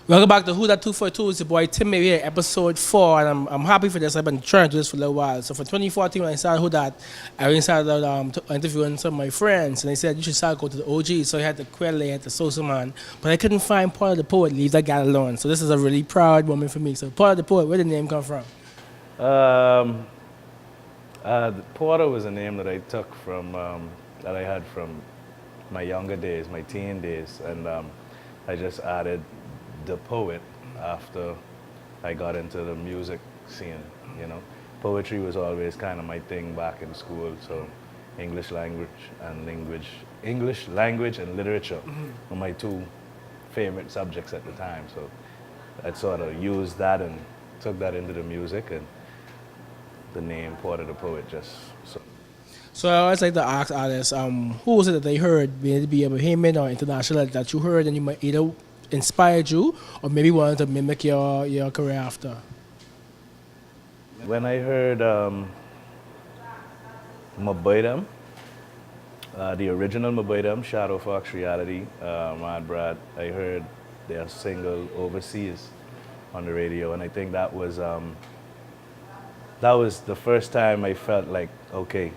Welcome back to Who That 242. It's your boy Tim here, episode 4, and I'm happy for this. I've been trying to do this for a little while. So for 2014, when I started Who That, I really started interviewing some of my friends, and they said you should start go to the OG. So I had the Quelle, I had the Sosa Man, but I couldn't find Part of the Poet. Leave that guy alone. So this is a really proud moment for me. So Part of the Poet, where did the name come from? Porter was a name that I took from, that I had from my younger days, my teen days, and I just added the poet after I got into the music scene, you know. Poetry was always kind of my thing back in school, so English language and literature were my two favorite subjects at the time, so I sort of used that and took that into the music, and the name Porter the Poet just so. So I always like to ask artists, who was it that they heard, be it be a Bohemian or international, that you heard and you might either inspired you or maybe wanted to mimic your career after? When I heard Maboydam, the original Maboydam, Shadow Fox Reality, Mad Brad, I heard their single Overseas on the radio, and I think that was the first time I felt like, okay,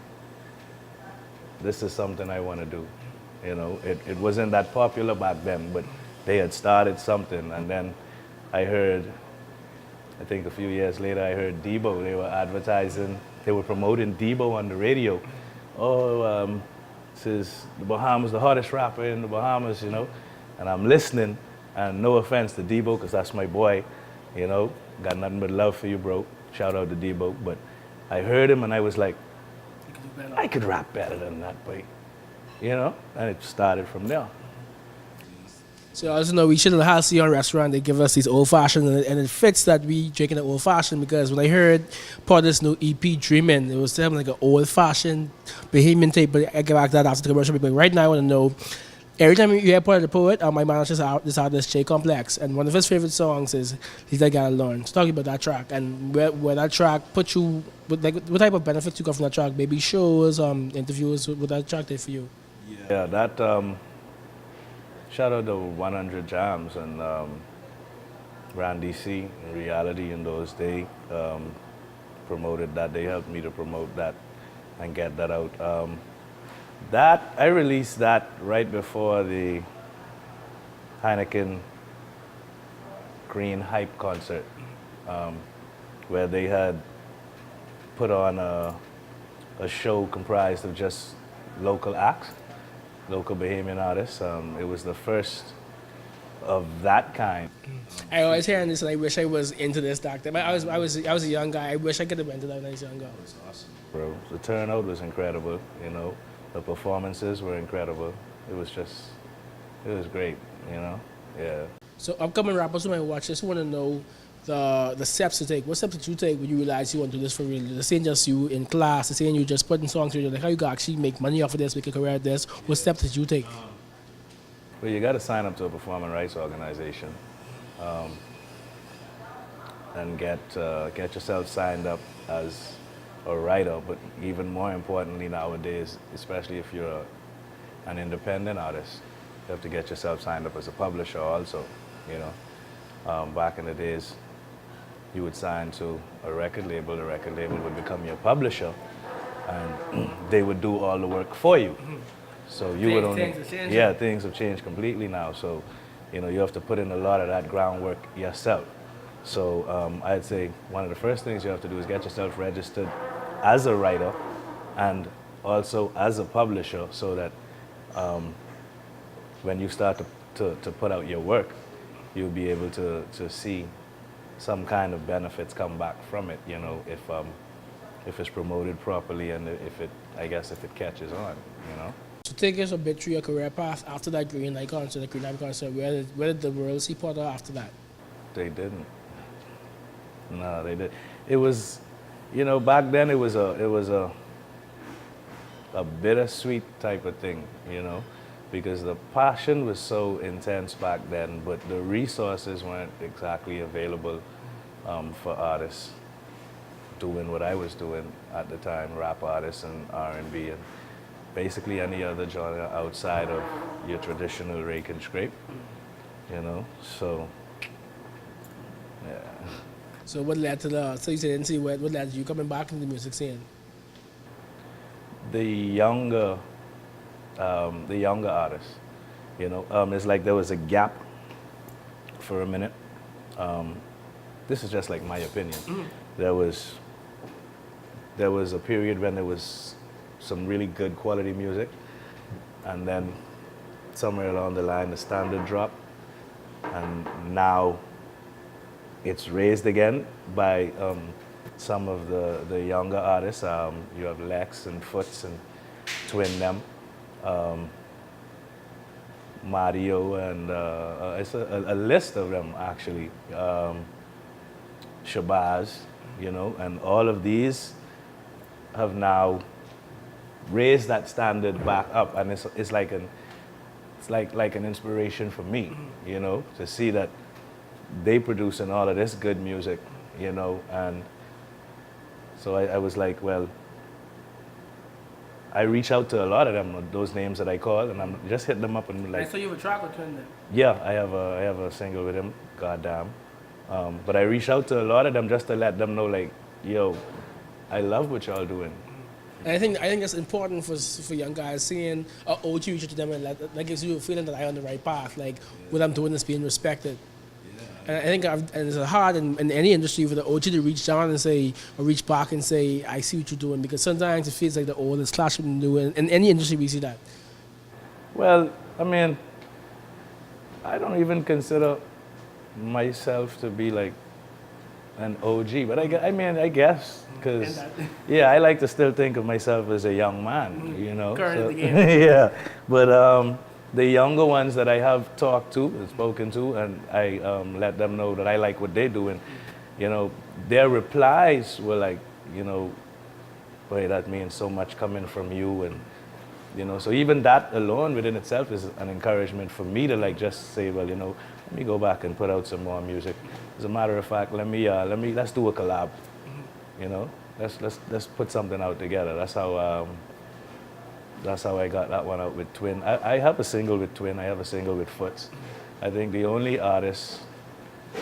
this is something I want to do. You know, it wasn't that popular back then, but they had started something. And then I heard, I think a few years later, I heard Debo. They were advertising, they were promoting Debo on the radio. Oh, this is the Bahamas, the hottest rapper in the Bahamas, you know. And I'm listening, and no offense to Debo, because that's my boy, you know. Got nothing but love for you, bro. Shout out to Debo. But I heard him, and I was like, I could rap better than that, boy. You know? And it started from there. So as you know, we should at the Halcyon Restaurant. They give us these old fashioned, and it fits that we drinking the old fashioned because when I heard part of this new EP, Dreamin, it was something like an old fashioned Bohemian tape. But I get back to that after the commercial. But right now, I want to know. Every time you hear Part of the Poet, my manager this artist, Ch Complex, and one of his favorite songs is Leave That Guy Alone. So talking about that track and where that track put you, what type of benefits you got from that track? Maybe shows, interviews, what that track did for you? Yeah, that, shout out to 100 Jams and Ran DC in reality in those days. Promoted that. They helped me to promote that and get that out. That I released that right before the Heineken Green Hype concert, where they had put on a show comprised of just local acts, local Bahamian artists. It was the first of that kind. I always hear this, and I wish I was into this doctor. But I was a young guy. I wish I could have went to that when I was younger. It was awesome, bro. The turnout was incredible. You know. The performances were incredible. It was great, you know? Yeah. So upcoming rappers who might watch this want to know the steps to take. What steps did you take when you realized you want to do this for real? The same just you in class, the same you just putting songs together, like how you can actually make money off of this, make a career at this. What steps did you take? Well, you got to sign up to a performing rights organization and get yourself signed up as a writer, but even more importantly nowadays, especially if you're an independent artist, you have to get yourself signed up as a publisher also, you know. Back in the days, you would sign to a record label, the record label would become your publisher, and they would do all the work for you. So you would only, things have changed completely now, so, you know, you have to put in a lot of that groundwork yourself. So I'd say one of the first things you have to do is get yourself registered as a writer and also as a publisher so that when you start to put out your work, you'll be able to see some kind of benefits come back from it, you know, if it's promoted properly and if it catches on, you know. So take us a bit through your career path after that Green Light concert, the Green Light concert. Where did the world see Porter after that? They didn't. No, they did. It was, you know, back then it was a bittersweet type of thing, you know, because the passion was so intense back then, but the resources weren't exactly available for artists doing what I was doing at the time, rap artists and R&B and basically any other genre outside of your traditional rake and scrape, you know. So So what led to the? So you said NC. What led to you coming back into the music scene? The younger artists, you know, it's like there was a gap for a minute. This is just like my opinion. There was a period when there was some really good quality music, and then somewhere along the line the standard dropped, and now it's raised again by some of the younger artists. You have Lex and Foots and Twin them, Mario, and it's a list of them actually. Shabazz, you know, and all of these have now raised that standard back up, and it's like an inspiration for me, you know, to see that they producing all of this good music, you know, and so I was like, well, I reach out to a lot of them, those names that I call, and I'm just hitting them up and like. I saw you have a track with Twin then. Yeah, I have a single with him, Goddamn. But I reach out to a lot of them just to let them know, like, yo, I love what y'all doing. And I think that's important for young guys seeing OG reach out to them and that gives you a feeling that I'm on the right path, like what I'm doing is being respected. And I think and it's hard in any industry for the OG to reach down and say, or reach back and say, I see what you're doing, because sometimes it feels like the old is clashing with the new. In any industry we see that. Well, I mean, I don't even consider myself to be like an OG, but I guess, because yeah, I like to still think of myself as a young man, you know. Current so, in the game. Yeah, but the younger ones that I have talked to and spoken to, and I let them know that I like what they're doing, you know, their replies were like, you know, boy, that means so much coming from you, and you know, so even that alone within itself is an encouragement for me to like just say, well, you know, let me go back and put out some more music. As a matter of fact, let's do a collab. You know, let's put something out together. That's how I got that one out with Twin. I have a single with Twin. I have a single with Foots. I think the only artist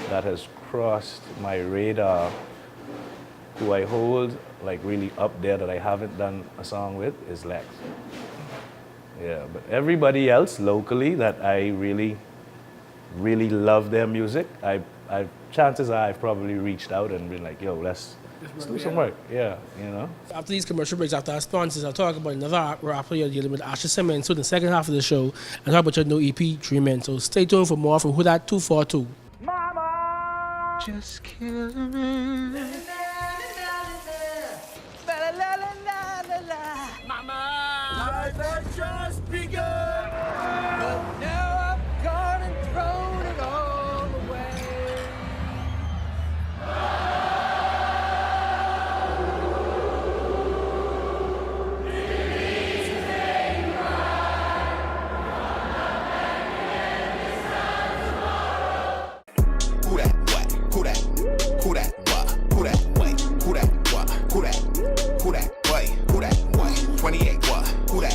that has crossed my radar, who I hold like really up there that I haven't done a song with, is Lex. Yeah, but everybody else locally that I really love their music, chances are I've probably reached out and been like, yo, let's do some work. Yeah, you know. After these commercial breaks, after our sponsors, I'll talk about another rapper you're dealing with, Simmons. So in the second half of the show, and talk about your new EP, Dreamin. So stay tuned for more from Who Dat 242. Mama, just killing me. Mama, life has just begun. But now I've gone and thrown it all away. Who that what? Who that? Who that what? Who that what? Who that what? Who that? Who that what? Who that what? 28 what? Who that?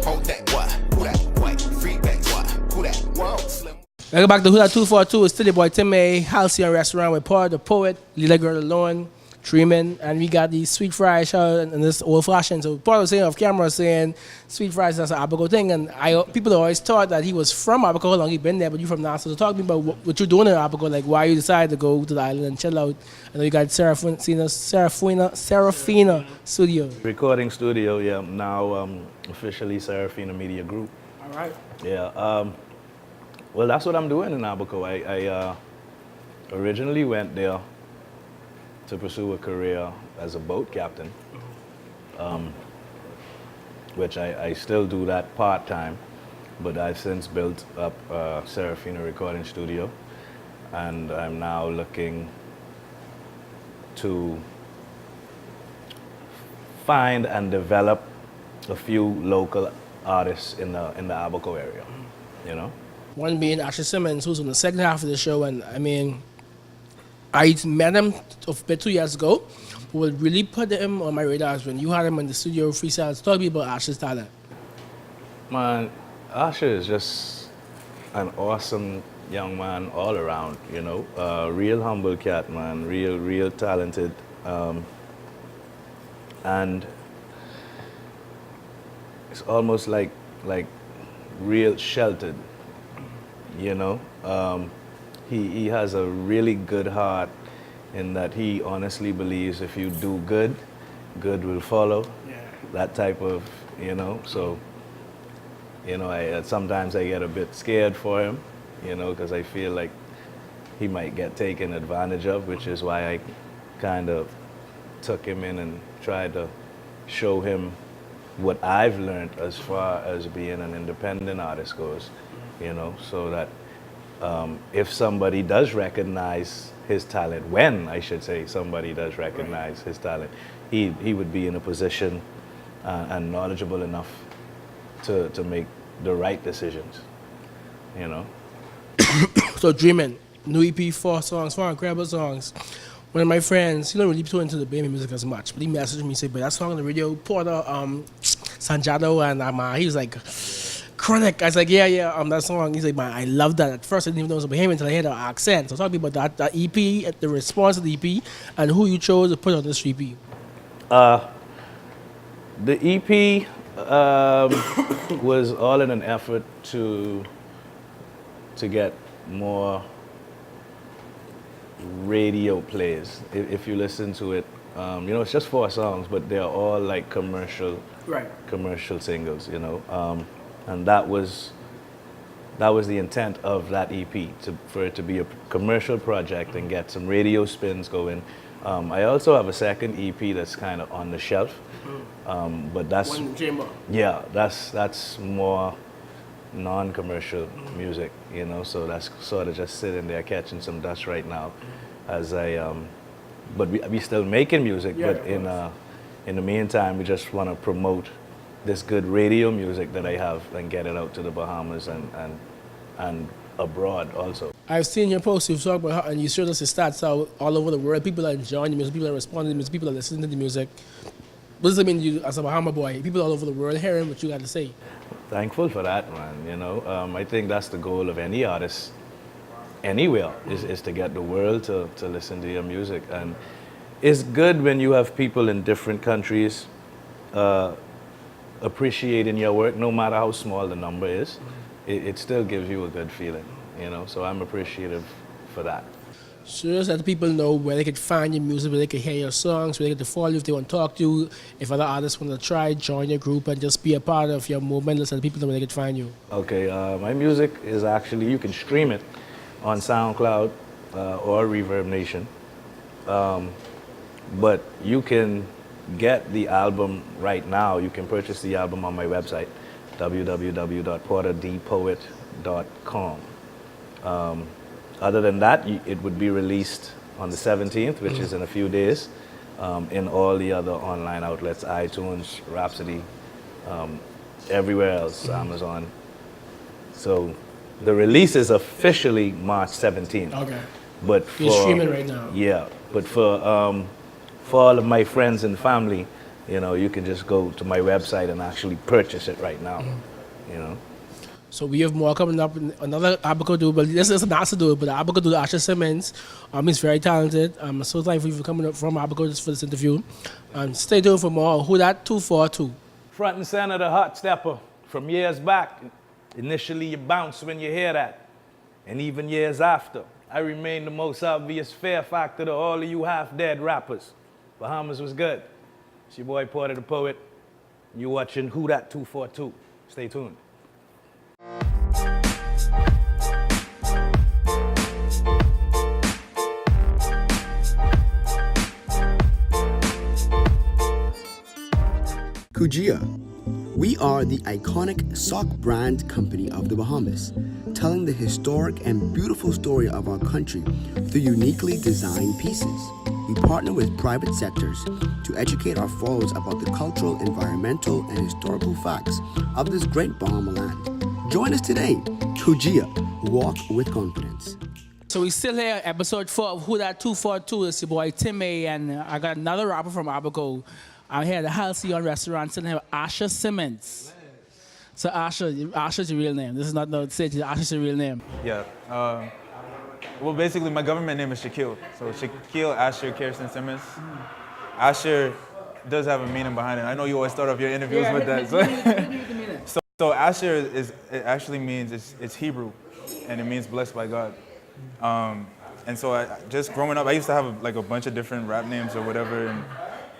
Hold that what? Who that what? Free back what? Who that? Whoa, slim. Welcome back to Who Dat 242. It's still your boy Tim A, Halcyon Restaurant with Paul the Poet, Lila Girl Alone, Dreamin, and we got these sweet fries show and this old fashioned. So Paul was saying off camera saying sweet fries that's an Abaco thing, and people always thought that he was from Abaco. How long he been there? But you from Nassau. So talk to me about what you're doing in Abaco, like why you decided to go to the island and chill out. I know you got Serafina Studio. Recording studio, yeah. Now officially Serafina Media Group. All right. Yeah. Well, that's what I'm doing in Abaco. I originally went there to pursue a career as a boat captain, which I still do that part-time, but I've since built up Serafina Recording Studio, and I'm now looking to find and develop a few local artists in the Abaco area, you know? One being Simmons, who's on the second half of the show, and I mean, I met him about 2 years ago. What really put him on my radar is when you had him in the studio freestyles. Talk to me about Ash's talent. Man, Asha is just an awesome young man all around, you know. Real humble cat, man. Real talented. And it's almost like real sheltered, you know. He has a really good heart in that he honestly believes if you do good, good will follow. Yeah. That type of, you know. So, you know, sometimes I get a bit scared for him, you know, because I feel like he might get taken advantage of, which is why I kind of took him in and tried to show him what I've learned as far as being an independent artist goes, you know, so that if somebody does recognize his talent, when I should say somebody does recognize his talent, he would be in a position and knowledgeable enough to make the right decisions, you know. So Dreamin, new EP, 4 songs, 4 incredible songs. One of my friends, he don't really too into the baby music as much, but he messaged me, said, but that song on the radio, Porter, Sanjado, and he was like, Chronic. I was like, yeah, that song. He's like, man, I love that. At first, I didn't even know it was Bahamian until I heard the accent. So talk to me about that EP, the response to the EP, and who you chose to put on this EP. The EP was all in an effort to get more radio plays. If you listen to it, you know, it's just 4 songs, but they're all like commercial singles, you know. And that was the intent of that EP, for it to be a commercial project and get some radio spins going. I also have a second EP that's kind of on the shelf, but that's that's more non-commercial music, you know. So that's sort of just sitting there catching some dust right now, as I. But we still making music, but in the meantime, we just want to promote this good radio music that I have and get it out to the Bahamas and abroad also. I've seen your posts, you've talked about how, and you showed us the stats out all over the world. People are enjoying the music, people are responding to the music, people are listening to the music. What does it mean to you as a Bahama boy? People all over the world hearing what you got to say. Thankful for that, man. You know, I think that's the goal of any artist anywhere, is to get the world to listen to your music. And it's good when you have people in different countries appreciating your work, no matter how small the number is. It still gives you a good feeling, you know. So I'm appreciative for that. So just let people know where they could find your music, where they could hear your songs, where they could follow you if they want to talk to you, if other artists want to try, join your group and just be a part of your movement. Let's let people know where they could find you. Okay, my music is actually, you can stream it on SoundCloud or Reverb Nation, but you can get the album right now. You can purchase the album on my website, www.porterdpoet.com. Other than that, it would be released on the 17th, which is in a few days, in all the other online outlets, iTunes, Rhapsody, everywhere else, Amazon. So the release is officially March 17th. Okay. But you're streaming right now. Yeah, but for all of my friends and family, you know, you can just go to my website and actually purchase it right now, you know. So we have more coming up. Another Abaco dude, but this is not to do it, but the Abaco dude, Simmons, he's very talented. I'm so thankful for coming up from Abaco just for this interview. Stay tuned for more. Who that 242? Front and center, the hot stepper from years back. Initially, you bounce when you hear that, and even years after. I remain the most obvious fear factor to all of you half-dead rappers. Bahamas was good. It's your boy Porter the Poet. You watching Who That 242. Stay tuned. Kujia. We are the iconic sock brand company of the Bahamas, telling the historic and beautiful story of our country through uniquely designed pieces. We partner with private sectors to educate our followers about the cultural, environmental, and historical facts of this great Bahama land. Join us today. Kujia. Walk with confidence. So we still here, episode 4 of Who That 242. It's your boy Timmy, and I got another rapper from Abaco. I'm here at the Halcyon Restaurant, sitting here with Simmons. So Asher's your real name. This is not no stage. Asher's your real name. Yeah. Well, basically, my government name is Shaquille. So Shaquille Asher Kirsten Simmons. Asher does have a meaning behind it. I know you always start off your interviews with that. So Asher it actually means it's Hebrew, and it means blessed by God. And so just growing up, I used to have like a bunch of different rap names or whatever, and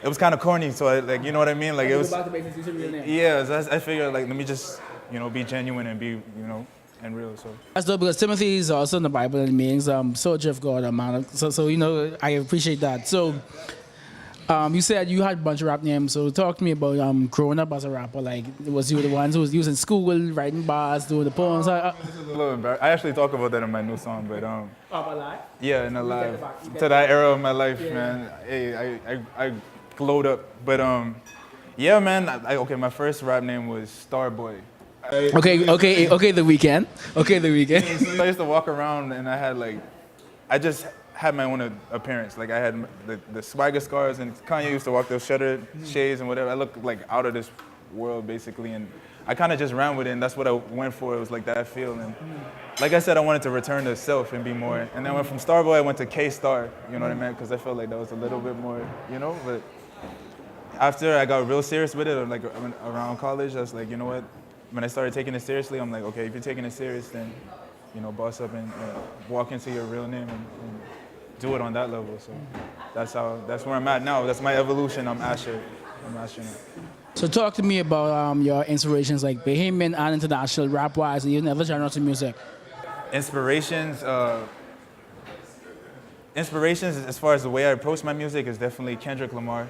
it was kind of corny. So like, you know what I mean? Like it was. Yeah, so I figured like let me just be genuine and be and real. So That's dope because Timothy is also in the Bible and it means soldier of God, a man. So I appreciate that. So you said you had a bunch of rap names. So talk to me about growing up as a rapper. Like was you the ones who was using school, writing bars, doing the poems? This is a little embarrassing. I actually talk about that in my new song, but Alive? yeah, in Alive. To that era of my life, man. Hey, I glowed up. But yeah, man. Okay, my first rap name was Starboy. Okay, The Weeknd. Okay, The Weeknd. So I used to walk around and I just had my own appearance. Like I had the swagger scars, and Kanye used to walk those shuttered shades and whatever. I looked like out of this world basically, and I kind of just ran with it, and that's what I went for. It was like that feel, and like I said, I wanted to return to self and be more. And then I went from Starboy, I went to K-Star. You know what I meant? Because I felt like that was a little bit more, But after I got real serious with it, like around college, I was like, you know what? When I started taking it seriously, I'm like, okay, if you're taking it serious, then boss up and walk into your real name and do it on that level. So that's where I'm at now. That's my evolution. I'm Asher now. So talk to me about your inspirations like Bahamian and international rap-wise and even other genres of music. Inspirations as far as the way I approach my music is definitely Kendrick Lamar.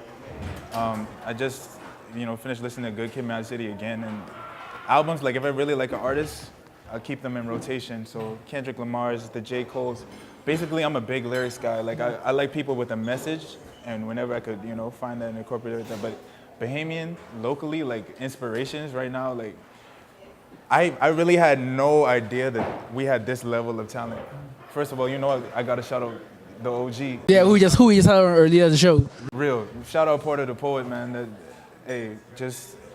I just finished listening to Good Kid, Mad City again, and albums, like if I really like an artist, I'll keep them in rotation. So Kendrick Lamar's, the J. Cole's. Basically, I'm a big lyrics guy. Like I like people with a message, and whenever I could, find that and incorporate that. But Bahamian, locally, like inspirations right now, like I really had no idea that we had this level of talent. First of all, I gotta shout out the OG. Yeah, who we just had on earlier in the show. Real. Shout out Porter the Poet, man.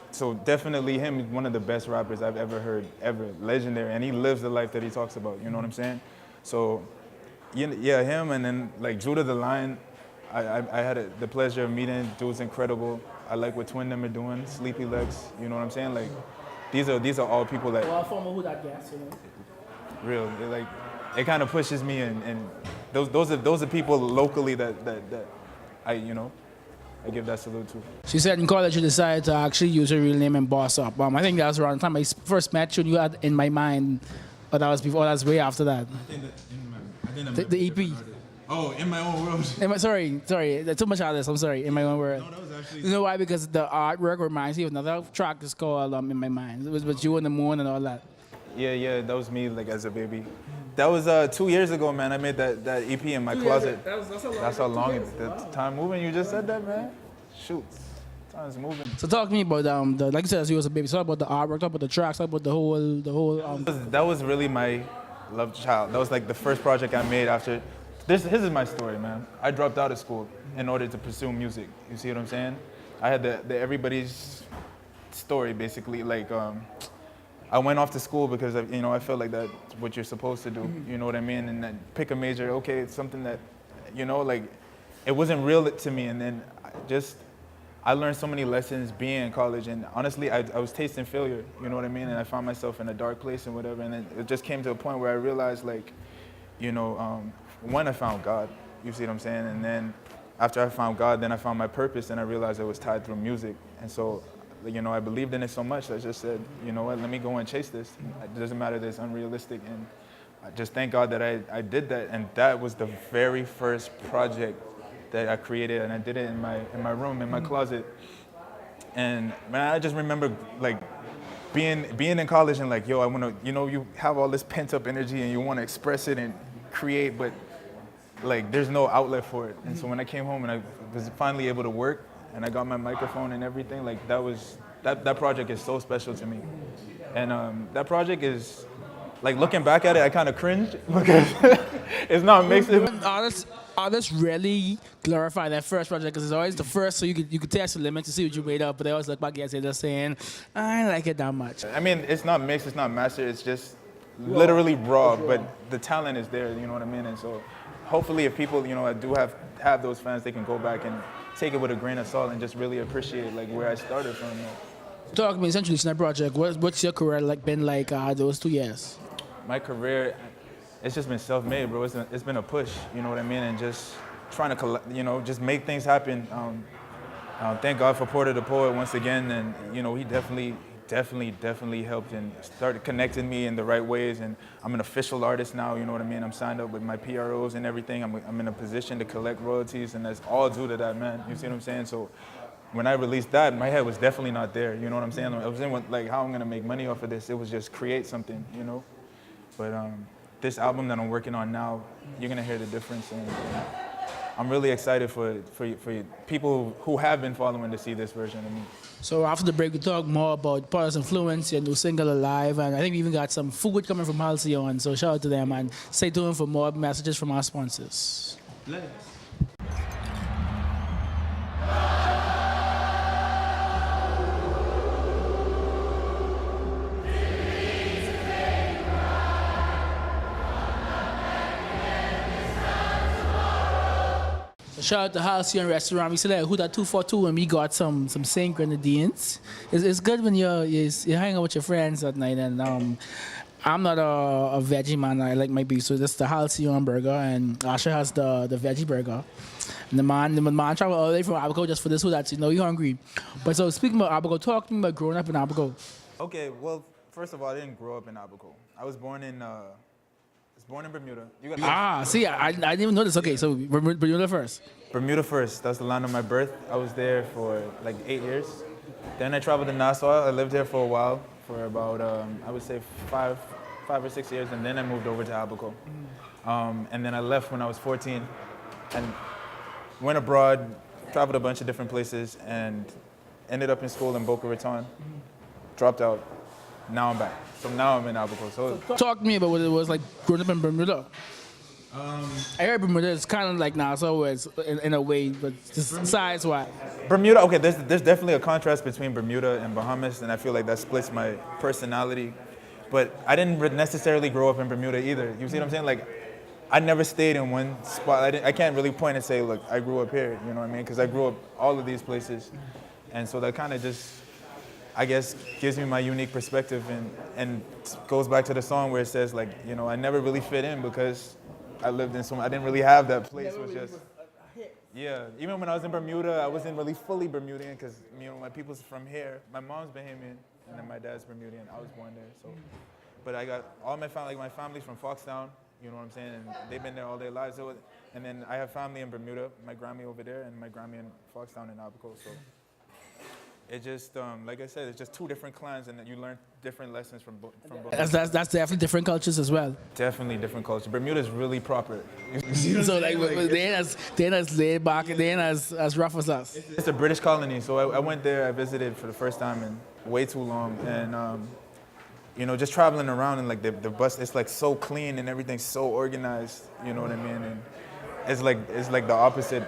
So definitely him, one of the best rappers I've ever heard, ever. Legendary, and he lives the life that he talks about, you know what I'm saying? So, yeah, him, and then like Judah the Lion, I had the pleasure of meeting. Dude's incredible. I like what Twin them are doing, Sleepy Legs, you know what I'm saying? Like, these are all people that... Well, former Who That Gas, Real, it kind of pushes me, and those are people locally that I give that salute to. She said in college you decided to actually use her real name and boss up. I think that was around the time I first met you and you had In My Mind, but that was before, that's way after that. I think The EP. Oh, In My Own World. Sorry, too much out of this, I'm sorry, In My Own World. No, that was actually... You know why? Because the artwork reminds me of another track that's called In My Mind. It was with you on the moon and all that. Yeah, that was me like as a baby. That was 2 years ago, man. I made that EP in my closet. That's how long the time moving. You just said that, man. Shoot, time's moving. So talk to me about like you said, as you was a baby. Talk about the artwork, talk about the tracks, talk about the whole. That was really my love child. That was like the first project I made after. This is my story, man. I dropped out of school in order to pursue music. You see what I'm saying? I had the everybody's story basically. Like I went off to school because I felt like that's what you're supposed to do. You know what I mean? And then pick a major. Okay, it's something that, like, it wasn't real to me. And then I learned so many lessons being in college. And honestly, I was tasting failure. You know what I mean? And I found myself in a dark place and whatever. And then it just came to a point where I realized, like, one, I found God. You see what I'm saying? And then after I found God, then I found my purpose, and I realized it was tied through music. And so, I believed in it so much, I just said, you know what, let me go and chase this. It doesn't matter that it's unrealistic. And I just thank God that I did that. And that was the very first project that I created, and I did it in my room, in my closet. And man, I just remember like being in college and like, yo, I want to, you have all this pent up energy and you want to express it and create, but like there's no outlet for it. And so when I came home and I was finally able to work, and I got my microphone and everything, like that project is so special to me. And that project is, like, looking back at it, I kind of cringe because it's not mixed. artists really glorify their first project because it's always the first, so you could test the limit to see what you made up, but they always look back and say they're saying, I don't like it that much. I mean, it's not mixed, it's not mastered, it's just literally raw, but the talent is there, you know what I mean? And so hopefully if people, you know, do have those fans, they can go back and take it with a grain of salt and just really appreciate like where I started from. Talk to me essentially, Snap Project. What's your career been like those 2 years? My career, it's just been self-made, bro. It's been a push, you know what I mean? And just trying to, you know, just make things happen. Thank God for Porter the Poet once again, and you know, he definitely helped and started connecting me in the right ways. And I'm an official artist now, you know what I mean? I'm signed up with my PROs and everything. I'm in a position to collect royalties, and that's all due to that, man. You see what I'm saying? So when I released that, my head was definitely not there, you know what I'm saying? I was in with, like, how I'm gonna make money off of this. It was just create something, you know? But this album that I'm working on now, you're gonna hear the difference. And I'm really excited for people who have been following to see this version of me. So after the break, we talk more about Porter's influence, your new single Alive, and I think we even got some food coming from Halcyon, so shout out to them and stay tuned for more messages from our sponsors. Shout out to Halcyon Restaurant. We still at Huda 242 and we got some Saint Grenadines. It's good when you're hanging out with your friends at night. And I'm not a veggie man. I like my beef, so this is the Halcyon burger, and Asha has the veggie burger. And the man traveled all the way from Abaco just for this. So that you know you're hungry. But so speaking about Abaco, talk to me about growing up in Abaco. Okay, well, first of all, I didn't grow up in Abaco. I was born in Bermuda. See, I didn't even know this. Okay, so Bermuda first. Bermuda first. That's the land of my birth. I was there for like 8 years. Then I traveled to Nassau. I lived there for a while, for about I would say five or 6 years, and then I moved over to Abaco. And then I left when I was 14, and went abroad, traveled a bunch of different places, and ended up in school in Boca Raton. Dropped out. Now I'm back. So now I'm in Abaco. So talk to me about what it was like growing up in Bermuda. I heard Bermuda is kind of like Nassau in a way, but just size-wise. Bermuda, okay, there's definitely a contrast between Bermuda and Bahamas, and I feel like that splits my personality. But I didn't necessarily grow up in Bermuda either. You see what I'm saying? Like, I never stayed in one spot. I can't really point and say, look, I grew up here, you know what I mean? Because I grew up all of these places. And so that kind of just, I guess, gives me my unique perspective and goes back to the song where it says, like, you know, I never really fit in because I lived in I didn't really have that place. Was just, yeah. Even when I was in Bermuda, I wasn't really fully Bermudian because, you know, my people's from here. My mom's Bahamian, and then my dad's Bermudian. I was born there, so. But I got all my family, like my family's from Foxtown, you know what I'm saying? And they've been there all their lives. So, and then I have family in Bermuda, my Grammy over there, and my Grammy in Foxtown in Abaco, so. It just, like I said, it's just two different clans, and you learn different lessons from both. That's definitely different cultures as well. Definitely different culture. Bermuda's really proper. So like, they ain't as laid back, they ain't as rough as us. It's a British colony, so I went there, I visited for the first time in way too long, and you know, just traveling around and like the bus, it's like so clean and everything's so organized, you know what I mean? And it's like the opposite.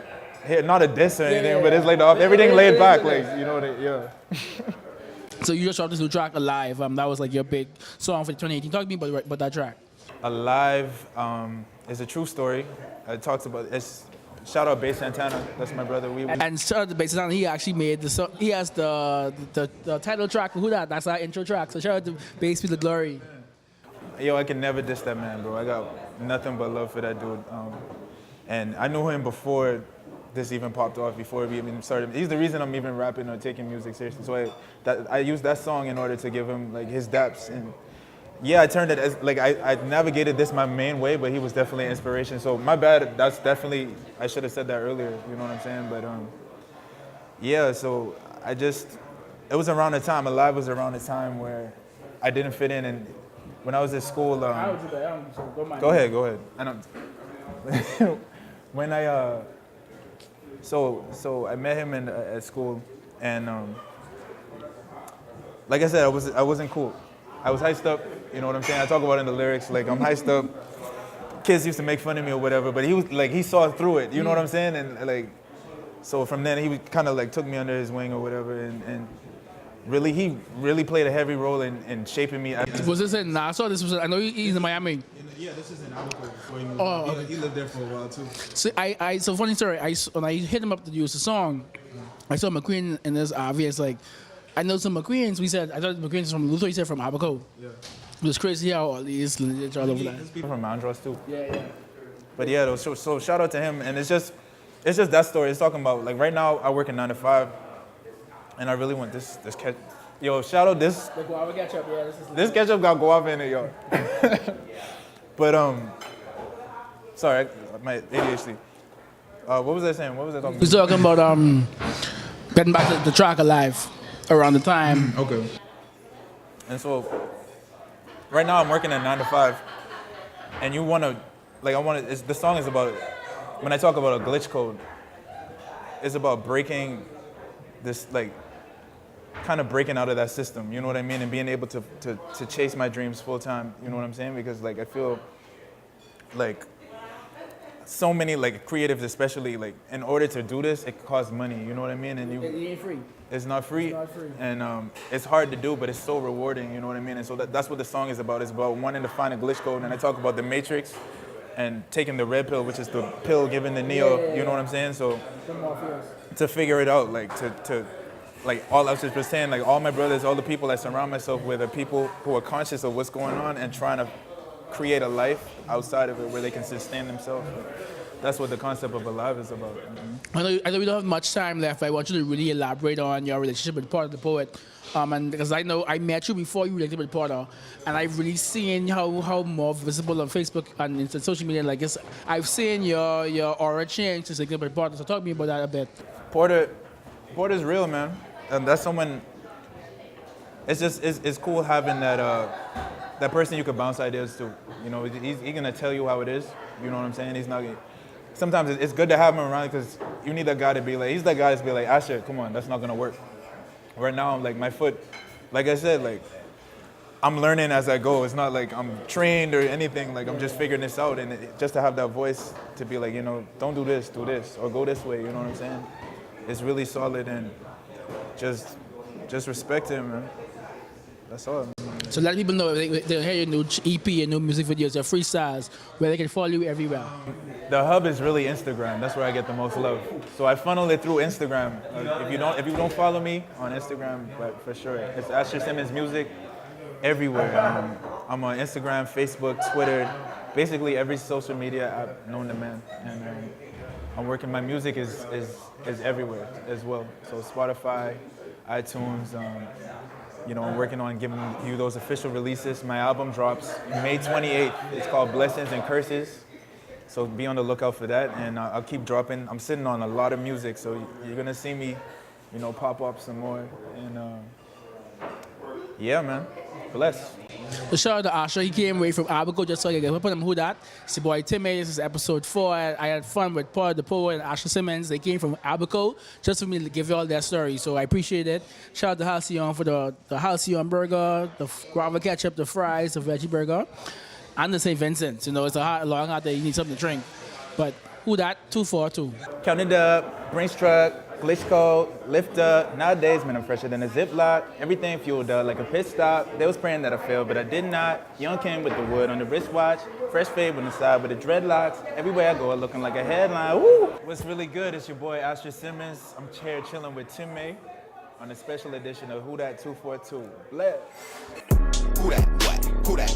Here, not a diss or anything, but it's like everything laid back, like, you know, yeah. So you just dropped this new track, Alive. That was like your big song for 2018. Talk to me about that track. Alive is a true story. It talks about, shout out Bass Santana, that's my brother. And shout out to Bass Santana, he actually made the song. He has the title track for Who That? That's our intro track. So shout out to Bass Be the Glory. Yo, I can never diss that man, bro. I got nothing but love for that dude. And I knew him before this even popped off, before we even started. He's the reason I'm even rapping or taking music seriously. So I used that song in order to give him like his daps. And yeah, I turned it as like I navigated this my main way, but he was definitely an inspiration. So my bad. That's definitely, I should have said that earlier. You know what I'm saying? But yeah. So it was around the time. Alive was around the time where I didn't fit in, and when I was at school. Go ahead. I don't. When I. So I met him at school, and like I said, I wasn't cool. I was hyped up, you know what I'm saying? I talk about it in the lyrics, like I'm hyped up, kids used to make fun of me or whatever, but he was like, he saw through it, you know what I'm saying? And like, so from then he kind of like took me under his wing or whatever, and really, he really played a heavy role in shaping me. Was this in Nassau? This was, I know he's in Miami. Yeah, this is in Abaco before he moved. Oh, okay. He lived there for a while too. So funny story. When I hit him up to use the song, I saw McQueen in this obvious like, I know some McQueens. I thought McQueen's from Luther. He said from Abaco. Yeah. It was crazy how all these lineage all over that. There's people from Andros too. Yeah. But yeah, so shout out to him, and it's just that story. It's talking about like right now I work in 9 to 5, and I really want this catch. Yo, shout out this. The guava ketchup, yeah. This ketchup got guava in it, yo. But sorry, my ADHD. What was I saying? What was I talking about? He's talking about getting back to the track alive around the time. Okay. And so right now I'm working at 9 to 5, and the song is about, when I talk about a glitch code, it's about breaking this, like, kind of breaking out of that system, you know what I mean? And being able to chase my dreams full time, you know what I'm saying? Because like I feel like so many like creatives especially, like in order to do this, it costs money, you know what I mean? And It ain't free. it's not free. It's not free. And it's hard to do, but it's so rewarding, you know what I mean? And so that's what the song is about. It's about wanting to find a glitch code, and I talk about the Matrix and taking the red pill, which is the pill given to Neo, you know what I'm saying? So to figure it out, like to like all I was just saying, like all my brothers, all the people I surround myself with are people who are conscious of what's going on and trying to create a life outside of it where they can sustain themselves. That's what the concept of Alive is about. I know we don't have much time left, but I want you to really elaborate on your relationship with Porter the Poet. And because I know I met you before you related with Porter, and I've really seen how more visible on Facebook and in social media. Like I've seen your aura change since related with Porter. So talk to me about that a bit. Porter's real, man. And that's someone. It's cool having that person you could bounce ideas to. You know, he's gonna tell you how it is. You know what I'm saying? He's not. Sometimes it's good to have him around because you need that guy to be like. He's that guy to be like, Asher, come on, that's not gonna work. Right now, I'm like my foot. Like I said, like I'm learning as I go. It's not like I'm trained or anything. Like I'm just figuring this out, and just to have that voice to be like, you know, don't do this, or go this way. You know what I'm saying? It's really solid, and just respect him, man. That's all. So let people know if they hear your new EP and new music videos, your freestyles, where they can follow you everywhere. The hub is really Instagram. That's where I get the most love. So I funnel it through Instagram. If you don't follow me on Instagram, but for sure, it's Asher Simmons Music everywhere. I'm on Instagram, Facebook, Twitter, basically every social media app known to man. And I'm working. My music is everywhere as well. So Spotify, iTunes. You know, I'm working on giving you those official releases. My album drops May 28th. It's called Blessings and Curses. So be on the lookout for that, and I'll keep dropping. I'm sitting on a lot of music, so you're gonna see me, you know, pop up some more. And yeah, man, bless. So shout out to Asher. He came away from Abaco just so you can put him who that. It's your boy Timmy. This is episode 4. I had fun with Paul the Poet and Asher Simmons. They came from Abaco just for me to give you all their story. So I appreciate it. Shout out to Halcyon for the Halcyon burger, the guava ketchup, the fries, the veggie burger. And the St. Vincent. You know, it's a long hot day. You need something to drink. But who that? 242. Counted up, Brinks truck, glitch code, lift up. Nowadays, man, I'm fresher than a Ziploc. Everything fueled up like a pit stop. They was praying that I failed, but I did not. Young King with the wood on the wristwatch. Fresh fade on the side with the dreadlocks. Everywhere I go, looking like a headline. Woo! What's really good? It's your boy Asher Simmons. I'm here chilling with Timmy on a special edition of Who Dat 242. Bless. Who that? What? Who that?